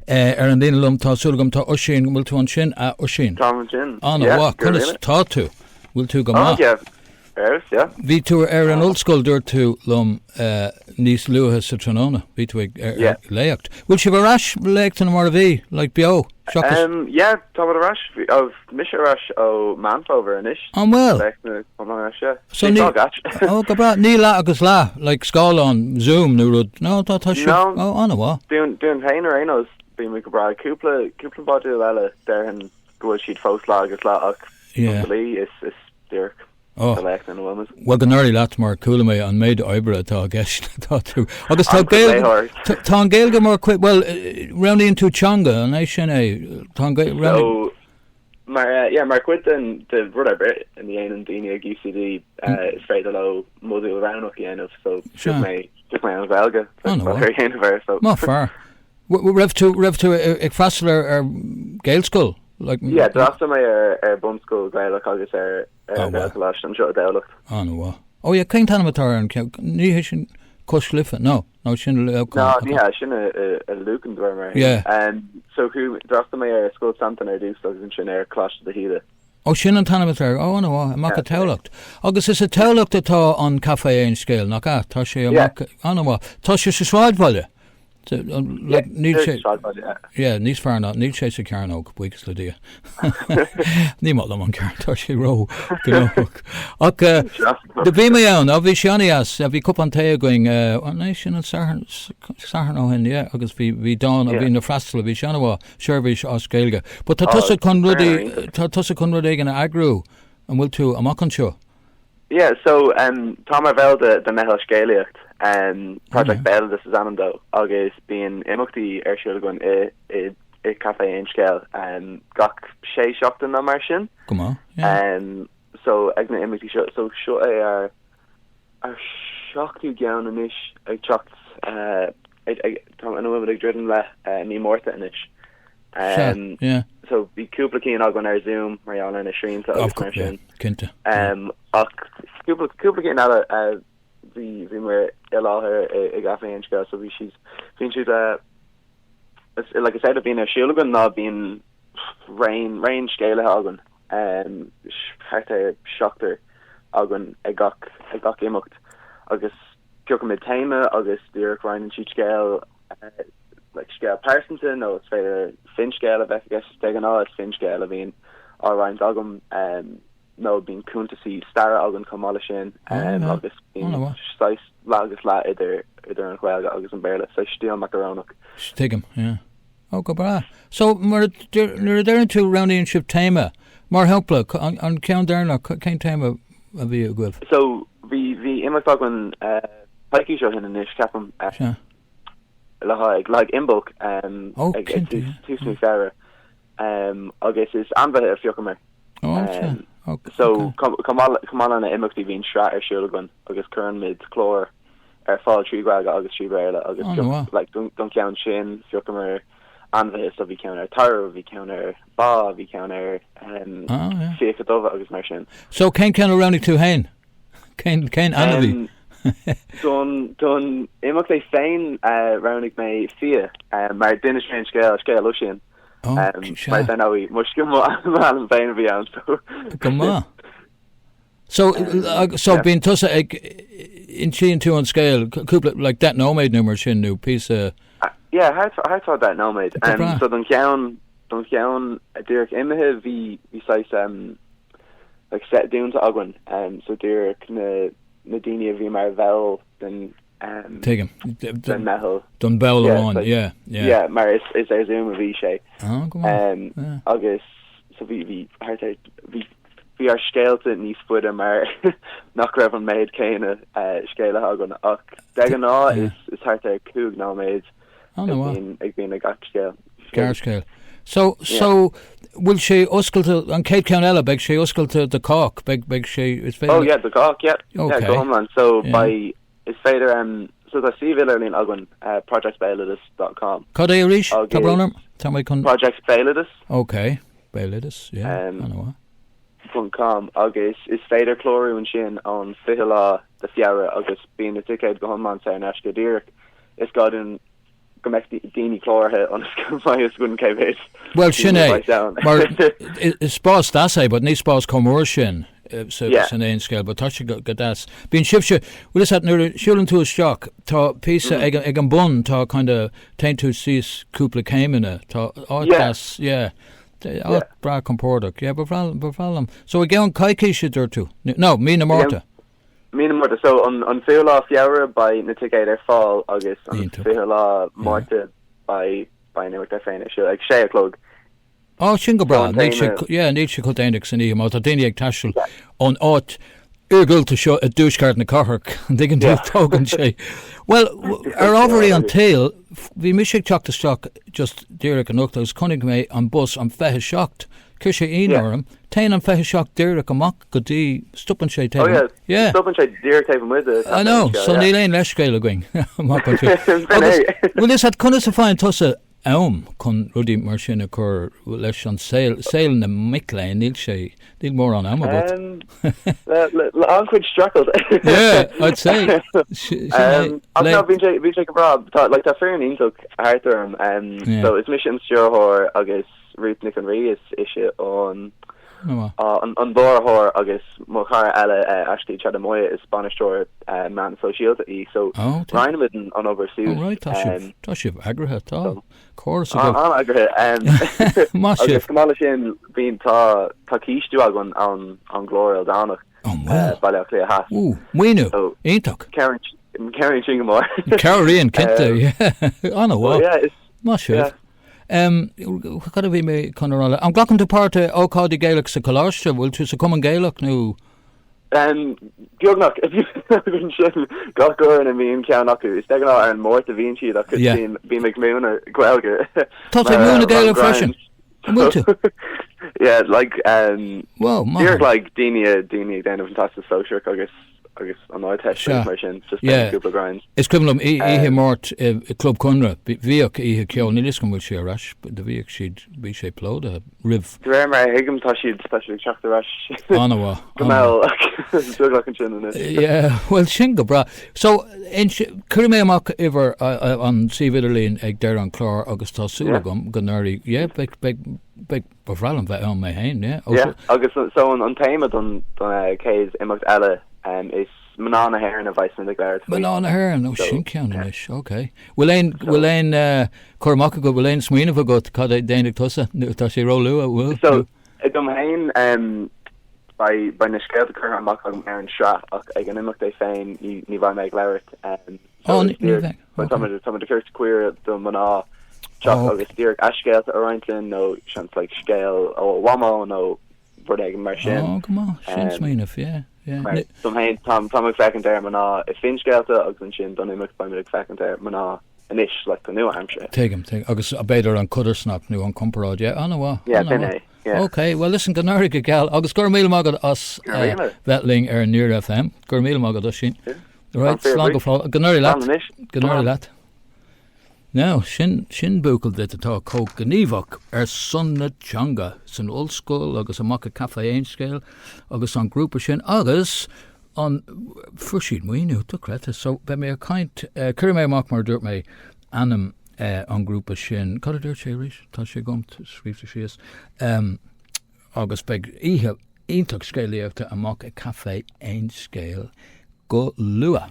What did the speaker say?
an dine lum tá sulgam tá Oisín bhfuil tú an sin a Oisín. Tom sin. Anna chunas tá tú bhfuil tú go má. Bhí tú an old school dúir tú lum níos luatha sa tróna bhí tú léacht. Bhfuil si bhráis léacht an mar a bhí le beo? Tá bhar a ráis ó mis a ráis ó manfóver inis. An bhfuil? So ní go bra ní lá agus lá le scáil an Zoom nó rud nó tá siú anna bhá. Dún féin ar aonos bí mi go bra cúpla bodú eile der an gohfuil siad fós lá agus lá ach lí is dúr. Well gan early lat mar coola mé an méid oibre tá gceist tá tú agus tá an géal go mar quick well roundíonn tú teanga an é sin é tá so mar cuid an de rud ibre in the Aon daine ag UCD is féidir le modú ranach dhéanamh so mé an bhelga héanamh so má fear raibh tú ag freistal ar Gaelscoil drafta mé ar bumscoil gaelach agus ar Bhéaloideas an seo dteamhlacht. Ó cén tanamatá an ní sin coslifa nó sin le ní sin a lucan dúir mar so chu drafta mé ar Scoil Santan ar dús agus an sin ar Cláiste de Híle. Sin an tanamatá amach a teamhlacht agus is a teamhlacht atá an café Aon Scéal nach tá sé amach tá sé sa sráidbhaile. Níos fear ná níl sé sa cearnóg buchas le dia. Ní má am an ceartá sé ró ach de bhí mé ann a bhí seanaas a bhí cup an tae going an sin an sahan ó hin agus bhí dá a bhí na freistal a bhí seanahá seirbhís á scéalga. But tá tusa chun rud ag an agrú an bhfuil tú amach an seo. So tá mar bhil de methil scéalaíocht Project Béaloideas is anamdó agus bíon imachtaí ar siúil gon i café Aon Scéal gach 6 seachtain na mar sin. So ag na imachtaí seo é ar seachtú geann inis ag teacht an bhfuil ag dridan le ní mórta inis. So bhí cúpla cín agan ar Zoom mar an na srínta agus mar sin. Ach cúpla cín eile bhí mar i láthair i gCafé Aon Scéal so bhín siad like I said bhíon ar siúlagan ná bhíon rain scéalathe agan cheart ar seachtar agan ag gach imacht agus ceocha mid téime agus dúach roinnt siad scéal like scéal Parsonton nó it's féidir fin scéal a bheith gus ag an á is fin scéal a bhíon á roinnt agam nó bín cúnta sí star agan cumála sin agus bíon stáis lágus lá idir an chhuiilga agus an béle so stíal macarrónach. Stigam, go bra. So mar nuair a tú roundíonn sib téime mar hepla an ceann darna cén téime a bhí a gcuil. So bhí imimeach agan paicí seo hin inis ceapam le imbok ag túsnú Feabhra agus is anbheith a fiocha mar. So cumála na imachtaí bhín sra ar siúlagan agus chuann mid chlór ar fáil tríhhailga agus tríbréile agus don ceann sin fiocha mar anbheith so bhí ceann ar tar bhí ceann ar bá bhí ceann ar fiachadómha agus mar sin. So cén ceann a roinnig tú hain? Cén anbhí? Don imachtaí féin roinnig mé fia mar duine sin scéal Oisín. Den áí mu an féin bhí an go má. So bíon tusa ag in sin tú an scéal cúpla like that nóméid number sin nó písa. Hartá that nóméid so don ceann a dúach imethe bhí sais like set dúnta agan so dúach na daine a bhí mar bhil den Take den mehel don bell on mar is ar Zoom a bhí sé agus so bhí ar scéalte níos fuide mar nach raibh an méid céine scéile agan ach de an ná is hart ar cúg ná méid ag bíon a gach scéal scéal. So bhfuil sé oscailte an céad ceann eile beag sé oscailte de cách beag sé is féidir de cách goman so by is féidir so tá síhilirlín agan Project Béaloideas.com. Cad é a ríis tá brunam tá mé chun Project Béaloideas. Okay, Béaloideas, .com agus is féidir chlóriún sin an fihilá de Feabhra agus bíon na ticéid go homán sa an eisce díreach is gadún go mecht daoine chlártha an mai gon céibhéid. Well sin é mar is spás das é, but ní spás comór sin san Aon Scéal, but tá go das. Bín sibse bhfuil is nuair siúlann tú isteach tá písa ag an bun tá kinda tein tú síos cúpla céimena tá átas bra compórdaach bhrálam. So I gceann caiiciise dúir tú? No, mí na mórta. Mí na mórta, so an Feabhra Feabhra by na ticéid ar fáil agus an Feabhra mórta by nuair ar féin seo ag 6:00. Sin go bra ní sé chu déananig san íom tá daine ag taiisiil an áit urgulta seo a dúscart na carthach diggin tógan sé. Well, ar ábharí an tail, bhí mis sé teachtasteach just deireach an uachtas chunig mé an bus an fethe seacht, chuir sé aonarm, tain an fethe seacht deireach amach go dtí stoppan sé taobh. Stoppan sé deireach taobh muide. I know, so ní léon leis scéile going. Well, is hat chuna sa fáin tusa chun rudí mar sin a chur leis an saoil na micléin níl mór an amabot. An chuid struggled. Yeah, I'd say. Bhín sé go bra, tá fear an ionach artarm, so is mission stúrthóir agus rútnic an rí is ise an bórthóir agus mo chara eile ashtí Chad Moya is Spanishtúir man socialta í, so reinimid an oversús. Right, tá sibh agrathe tá. Course an agrathe agus gomála sin bhín tá cíistú agan an glóir dánach bailach lé a has. Muoinú, aontaach. Ceann sin go mór. Cearíonn cinnte, anna bhá. Má sibh. Cad a bhí mé chunála. An ghlachan tú páirte ócáidí Gaelach sa choláiste, bhfuil tú sa cuman Gaelach nó? Beagnach bhín sin gachgur na bhíon ceann acu. Is tegan ar an mórta bhíon siad agus bhí me múna Gaeilge. Tá sé múna Gaelach freisin? Bhfuil tú? Yeah, like dear like daine déanamh fantastic social agus an áid test mar sin just cúpla grinds. Is cuimlam ihe mórt club Conra bhíoch ihe ceol ní lis go bhfuil sé ras, de bhíoch siad bhí sé plód a ribh. Dre mar hiigem tá siad special teachta ras. Anna bhá. Sin in it. Yeah, well sin go bra. So chuir mé amach iver an Sividirlín ag deir an chlár agus tá súlagam go neirí beg bhrálam bheith an mé hain, agus so an taimime don céis imacht eile is Manana Heron of Iceland declared. Manana Heron, no sin ceannis, okay. Will ein Cormac go will ein Sween of a got cad dénig tusa tá sé rolú will. So dom hain by na scale cur amach Aaron Shah ag an imach dé féin ní bhaid meid leirt but some of the first queer the Mana agus Dirk Ashcale Orientlin no chance like scale or Wamo no Brodeg mar sin. Oh come on, sin Sween of yeah. Right. Some hain Tom McFackin there Mana if Finchgelta agus sin don imach by McFackin there Mana anish like the New Hampshire. Take agus a beidir an Cuddersnap nu an Comparad anna yeah. Okay, well listen ganaric gal agus gur mil magad as vetling near FM gur mil magad as sin. Right, slagofá ganari lat. Now, sin bukel dit atá có gníomhach sunna teanga san old school agus amach a café Aon Scéal agus an grúpa sin agus an fuisiad muoinú tucreta so be mé a kaint cur mé amach mar dúirt mé anam an grúpa sin cad a dúirt sé rís tá sé gomt scríbte síos agus beg ihe ionach scéalaíochta amach a café Aon Scéal go lua.